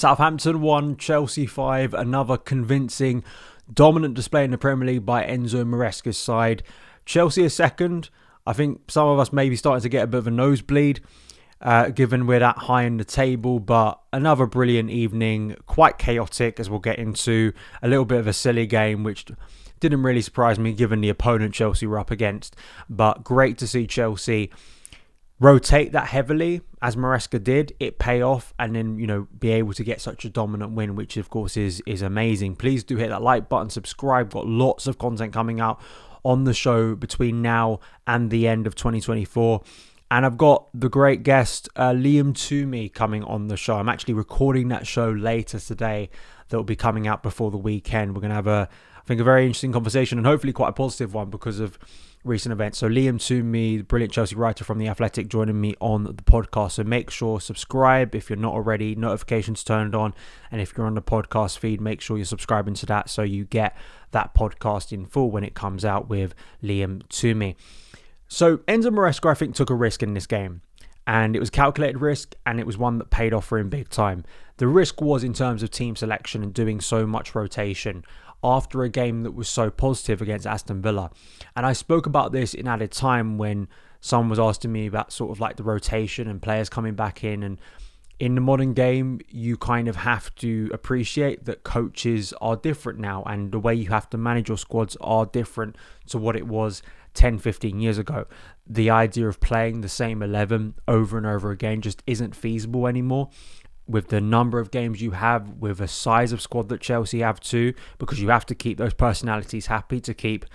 Southampton 1, Chelsea 5. Another convincing, dominant display in the Premier League by Enzo Maresca's side. Chelsea is second. I think some of us may be starting to get a bit of a nosebleed, given we're that high in the table. But another brilliant evening, quite chaotic, as we'll get into. A little bit of a silly game, which didn't really surprise me given the opponent Chelsea were up against. But great to see Chelsea rotate that heavily as Maresca did, it pay off, and then be able to get such a dominant win, which of course is amazing. Please do hit that like button, subscribe. Got lots of content coming out on the show between now and the end of 2024. And I've got the great guest Liam Toomey coming on the show. I'm actually recording that show later today. That will be coming out before the weekend. We're going to have a very interesting conversation, and hopefully quite a positive one because of recent events. So Liam Toomey, the brilliant Chelsea writer from The Athletic, joining me on the podcast. So make sure subscribe if you're not already, notifications turned on, and if you're on the podcast feed, make sure you're subscribing to that so you get that podcast in full when it comes out with Liam Toomey. So Enzo Maresca, I think, took a risk in this game, and it was calculated risk, and it was one that paid off for him big time. The risk was in terms of team selection and doing so much rotation after a game that was so positive against Aston Villa. And I spoke about this in added time when someone was asking me about sort of like the rotation and players coming back in. And in the modern game, you kind of have to appreciate that coaches are different now, and the way you have to manage your squads are different to what it was 10, 15 years ago. The idea of playing the same 11 over and over again just isn't feasible anymore. With the number of games you have, with a size of squad that Chelsea have too, because you have to keep those personalities happy to keep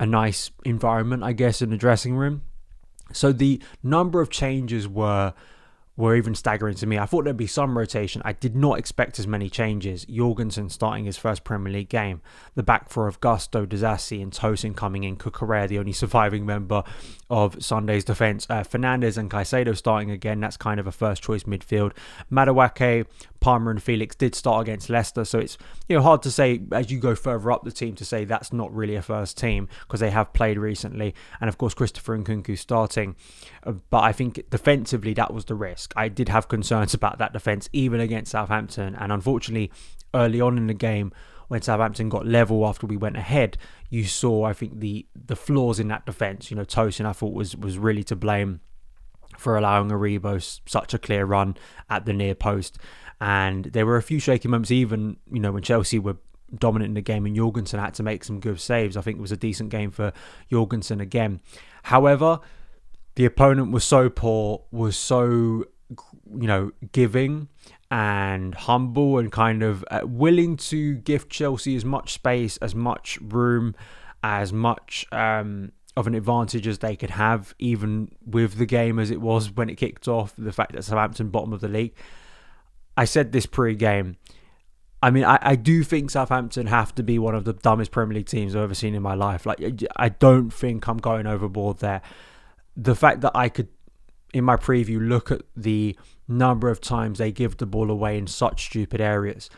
a nice environment, I guess, in the dressing room. So the number of changes were even staggering to me. I thought there'd be some rotation. I did not expect as many changes. Jorgensen starting his first Premier League game. The back four of Gusto, Disasi and Tosin coming in. Cucurella, the only surviving member of Sunday's defence. Fernandes and Caicedo starting again. That's kind of a first choice midfield. Madueke, Palmer and Felix did start against Leicester. So it's hard to say as you go further up the team to say that's not really a first team because they have played recently. And of course, Christopher Nkunku starting. But I think defensively, that was the risk. I did have concerns about that defence, even against Southampton. And unfortunately, early on in the game, when Southampton got level after we went ahead, you saw, I think, the flaws in that defence. Tosin, I thought, was really to blame for allowing Aribo such a clear run at the near post. And there were a few shaky moments, even, when Chelsea were dominant in the game and Jorgensen had to make some good saves. I think it was a decent game for Jorgensen again. However, the opponent was so poor, was so giving and humble and kind of willing to give Chelsea as much space, as much room, as much of an advantage as they could have, even with the game as it was when it kicked off. The fact that Southampton bottom of the league. I said this pre-game. I mean, I do think Southampton have to be one of the dumbest Premier League teams I've ever seen in my life. Like, I don't think I'm going overboard there. The fact that I could, in my preview, look at the number of times they give the ball away in such stupid areas.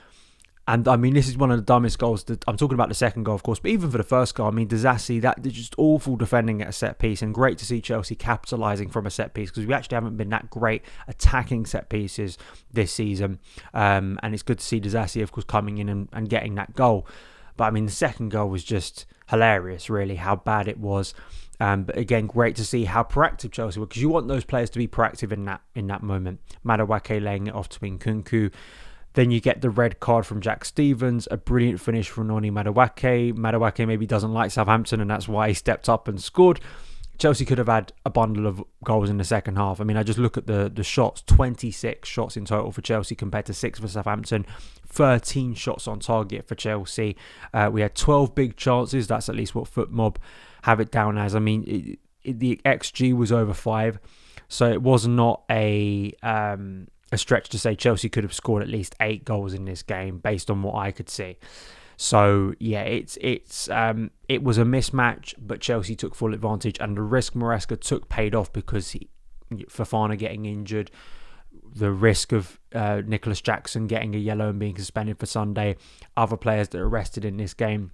And I mean, this is one of the dumbest goals. I'm talking about the second goal, of course, but even for the first goal, I mean, Disasi, that is just awful defending at a set piece, and great to see Chelsea capitalising from a set piece because we actually haven't been that great attacking set pieces this season. And it's good to see Disasi, of course, coming in and getting that goal. But I mean, the second goal was just hilarious, really, how bad it was. But again, great to see how proactive Chelsea were, because you want those players to be proactive in that moment. Madueke laying it off to Nkunku. Then you get the red card from Jack Stevens, a brilliant finish from Noni Madueke. Madueke maybe doesn't like Southampton, and that's why he stepped up and scored. Chelsea could have had a bundle of goals in the second half. I mean, I just look at the shots, 26 shots in total for Chelsea compared to 6 for Southampton, 13 shots on target for Chelsea. We had 12 big chances. That's at least what FootMob have it down as. I mean, the XG was over 5, so it was not a stretch to say Chelsea could have scored at least 8 goals in this game based on what I could see. So yeah, it was a mismatch, but Chelsea took full advantage, and the risk Maresca took paid off because Fofana getting injured, the risk of Nicholas Jackson getting a yellow and being suspended for Sunday, other players that are rested in this game.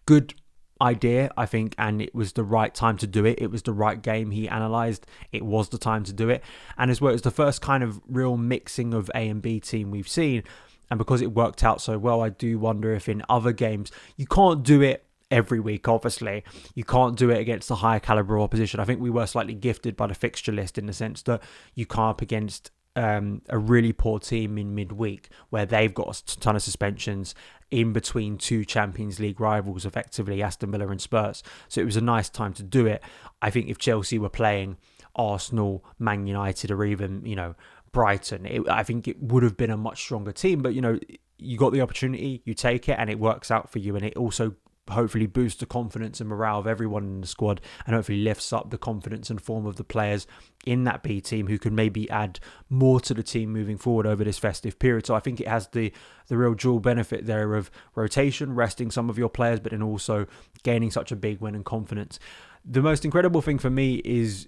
Good idea, I think, and it was the right time to do it. It was the right game he analysed. It was the time to do it. And as well, it's the first kind of real mixing of A and B team we've seen. And because it worked out so well, I do wonder if in other games, you can't do it every week, obviously. You can't do it against the higher caliber opposition. I think we were slightly gifted by the fixture list in the sense that you come up against a really poor team in midweek where they've got a ton of suspensions in between two Champions League rivals, effectively Aston Villa and Spurs. So it was a nice time to do it. I think if Chelsea were playing Arsenal, Man United, or even, Brighton, I think it would have been a much stronger team. But, you got the opportunity, you take it, and it works out for you. And it also hopefully boosts the confidence and morale of everyone in the squad, and hopefully lifts up the confidence and form of the players in that B team who can maybe add more to the team moving forward over this festive period. So I think it has the real dual benefit there of rotation, resting some of your players, but then also gaining such a big win and confidence. The most incredible thing for me is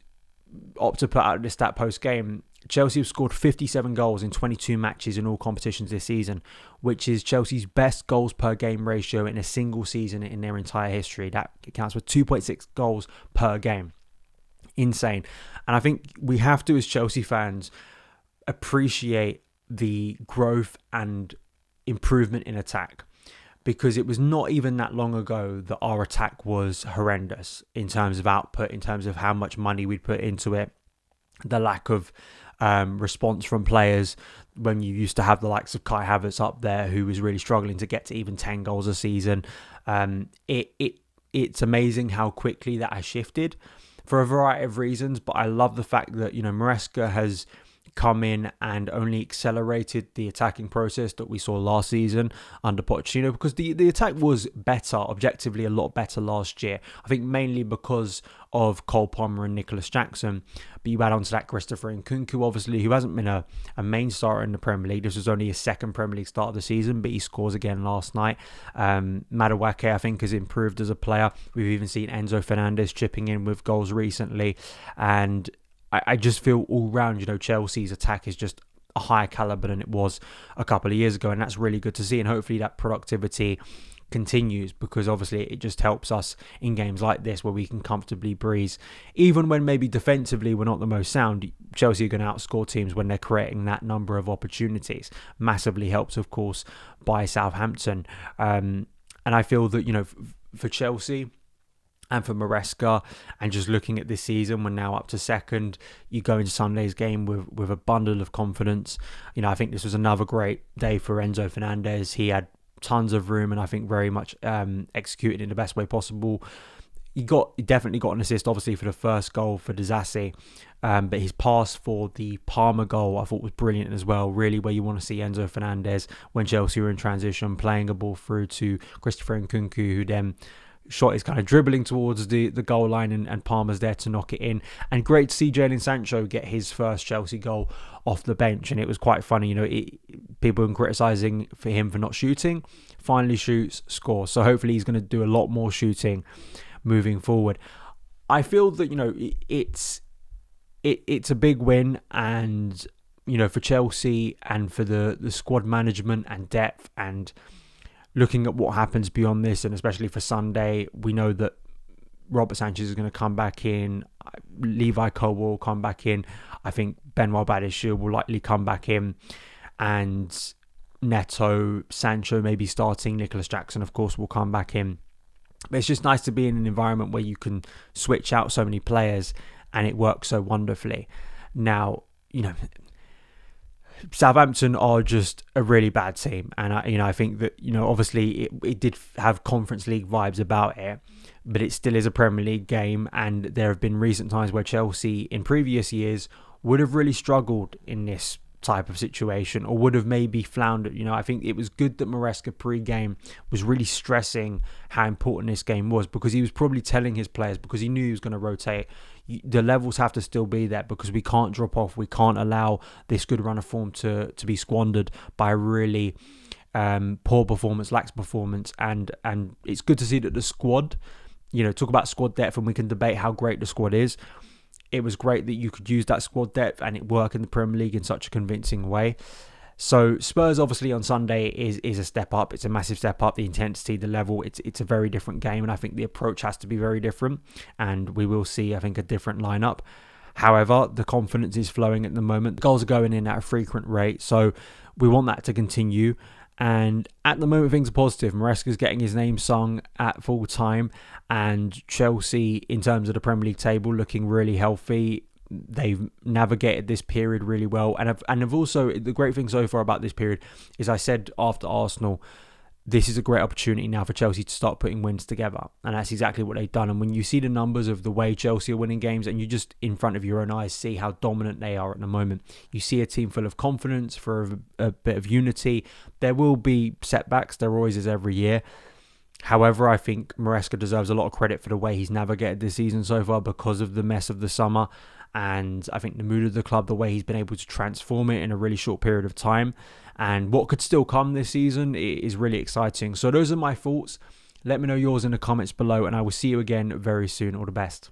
Opta put out this stat post game. Chelsea have scored 57 goals in 22 matches in all competitions this season, which is Chelsea's best goals per game ratio in a single season in their entire history. That accounts for 2.6 goals per game. Insane. And I think we have to, as Chelsea fans, appreciate the growth and improvement in attack, because it was not even that long ago that our attack was horrendous in terms of output, in terms of how much money we'd put into it, the lack of response from players when you used to have the likes of Kai Havertz up there who was really struggling to get to even 10 goals a season. It's amazing how quickly that has shifted for a variety of reasons, but I love the fact that, Maresca has come in and only accelerated the attacking process that we saw last season under Pochettino, because the attack was better, objectively a lot better last year. I think mainly because of Cole Palmer and Nicholas Jackson, but you add on to that Christopher Nkunku, obviously, who hasn't been a main starter in the Premier League. This was only his second Premier League start of the season, but he scores again last night. Madueke, I think, has improved as a player. We've even seen Enzo Fernandez chipping in with goals recently, and I just feel all round, Chelsea's attack is just a higher caliber than it was a couple of years ago, and that's really good to see. And hopefully that productivity continues, because obviously it just helps us in games like this where we can comfortably breeze. Even when maybe defensively we're not the most sound, Chelsea are going to outscore teams when they're creating that number of opportunities. Massively helps, of course, by Southampton. And I feel that, for Chelsea and for Maresca, and just looking at this season, we're now up to second. You go into Sunday's game with a bundle of confidence. I think this was another great day for Enzo Fernandez. He had tons of room, and I think very much executed in the best way possible. He definitely got an assist, obviously, for the first goal for Disasi, but his pass for the Palmer goal I thought was brilliant as well. Really where you want to see Enzo Fernandez when Chelsea were in transition, playing a ball through to Christopher Nkunku, who then shot is kind of dribbling towards the goal line, and Palmer's there to knock it in. And great to see Jadon Sancho get his first Chelsea goal off the bench. And it was quite funny, people been criticising for him for not shooting. Finally shoots, scores. So hopefully he's going to do a lot more shooting moving forward. I feel that, it's a big win, and, for Chelsea and for the squad management and depth, and looking at what happens beyond this, and especially for Sunday, we know that Robert Sanchez is going to come back in. Levi Cole will come back in. I think Benoit Badiashile will likely come back in. And Neto, Sancho maybe starting. Nicholas Jackson, of course, will come back in. But it's just nice to be in an environment where you can switch out so many players and it works so wonderfully. Now, Southampton are just a really bad team, and I think that obviously it did have Conference League vibes about it, but it still is a Premier League game, and there have been recent times where Chelsea in previous years would have really struggled in this type of situation, or would have maybe floundered. I think it was good that Maresca pre-game was really stressing how important this game was, because he was probably telling his players, because he knew he was going to rotate, the levels have to still be there, because we can't drop off. We can't allow this good run of form to be squandered by a really poor performance, lax performance. And it's good to see that the squad, talk about squad depth, and we can debate how great the squad is. It was great that you could use that squad depth and it work in the Premier League in such a convincing way. So Spurs obviously on Sunday is a step up. It's a massive step up. The intensity, the level, it's a very different game, and I think the approach has to be very different, and we will see, I think, a different lineup. However, the confidence is flowing at the moment. The goals are going in at a frequent rate, so we want that to continue. And at the moment, things are positive. Maresca's getting his name sung at full time, and Chelsea, in terms of the Premier League table, looking really healthy. They've navigated this period really well, and have also, the great thing so far about this period is, I said after Arsenal, this is a great opportunity now for Chelsea to start putting wins together, and that's exactly what they've done. And when you see the numbers of the way Chelsea are winning games, and you just in front of your own eyes see how dominant they are at the moment, you see a team full of confidence, for a bit of unity. There will be setbacks, there always is every year. However, I think Maresca deserves a lot of credit for the way he's navigated this season so far, because of the mess of the summer. And I think the mood of the club, the way he's been able to transform it in a really short period of time, and what could still come this season is really exciting. So those are my thoughts. Let me know yours in the comments below, and I will see you again very soon. All the best.